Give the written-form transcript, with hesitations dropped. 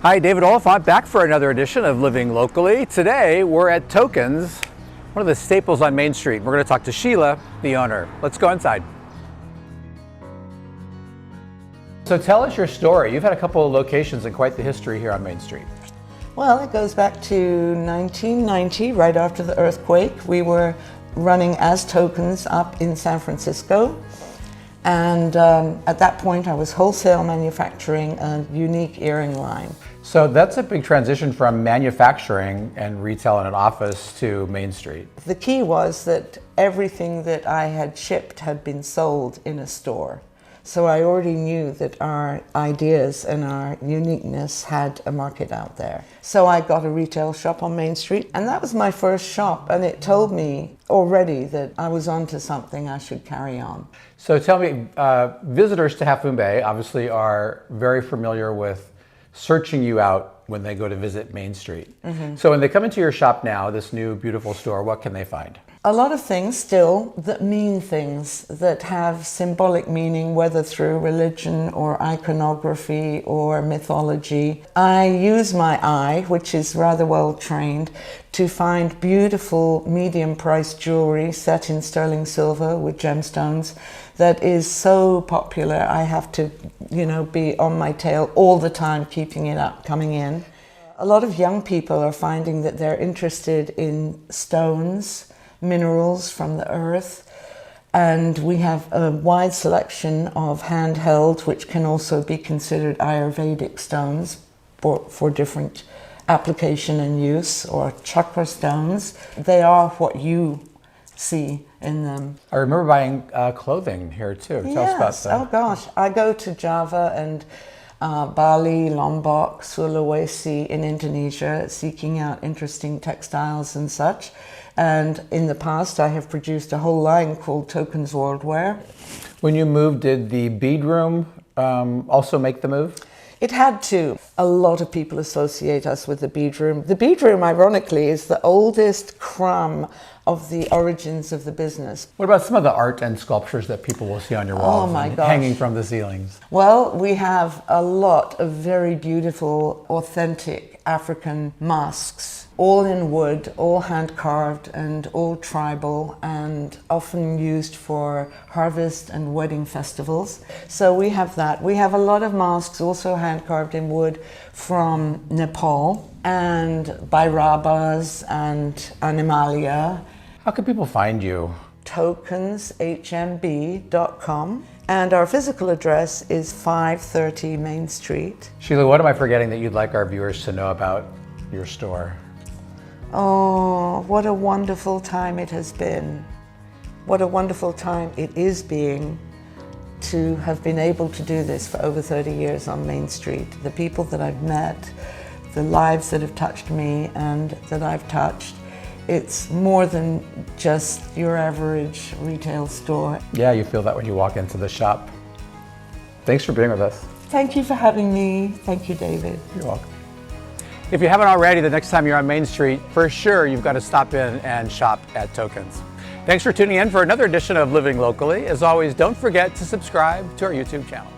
Hi, David Oliphant, back for another edition of Living Locally. Today, we're at Tokenz, one of the staples on Main Street. We're going to talk to Sheila, the owner. Let's go inside. So tell us your story. You've had a couple of locations and quite the history here on Main Street. Well, it goes back to 1990, right after the earthquake. We were running as Tokenz up in San Francisco. And at that point, I was wholesale manufacturing a unique earring line. So that's a big transition from manufacturing and retail in an office to Main Street. The key was that everything that I had shipped had been sold in a store. So I already knew that our ideas and our uniqueness had a market out there. So I got a retail shop on Main Street, and that was my first shop, and it told me already that I was onto something I should carry on. So tell me, visitors to Half Moon Bay obviously are very familiar with searching you out when they go to visit Main Street. So when they come into your shop now, this new beautiful store, what can they find? A lot of things still that mean things, that have symbolic meaning, whether through religion or iconography or mythology. I use my eye, which is rather well trained, to find beautiful medium-priced jewelry set in sterling silver with gemstones that is so popular. I have to, be on my tail all the time, keeping it up, coming in. A lot of young people are finding that they're interested in stones, minerals from the earth, and we have a wide selection of handheld, which can also be considered Ayurvedic stones for different application and use, or chakra stones. They are what you see in them. I remember buying clothing here too. Tell us about that. Oh gosh, I go to Java and Bali, Lombok, Sulawesi in Indonesia, seeking out interesting textiles and such. And in the past, I have produced a whole line called Tokenz Worldwear. When you moved, did the bead room also make the move? It had to. A lot of people associate us with the bead room. The bead room, ironically, is the oldest crumb of the origins of the business. What about some of the art and sculptures that people will see on your walls and hanging from the ceilings? Well, we have a lot of very beautiful, authentic African masks, all in wood, all hand carved and all tribal, and often used for harvest and wedding festivals. So we have that. We have a lot of masks also hand carved in wood from Nepal, and Bhairabas and Animalia. How can people find you? Tokenshmb.com, and our physical address is 530 Main Street. Sheila, what am I forgetting that you'd like our viewers to know about your store? Oh, what a wonderful time it has been. What a wonderful time it is being to have been able to do this for over 30 years on Main Street. The people that I've met, the lives that have touched me and that I've touched, it's more than just your average retail store. Yeah, you feel that when you walk into the shop. Thanks for being with us. Thank you for having me. Thank you, David. You're welcome. If you haven't already, the next time you're on Main Street, for sure you've got to stop in and shop at Tokenz. Thanks for tuning in for another edition of Living Locally. As always, don't forget to subscribe to our YouTube channel.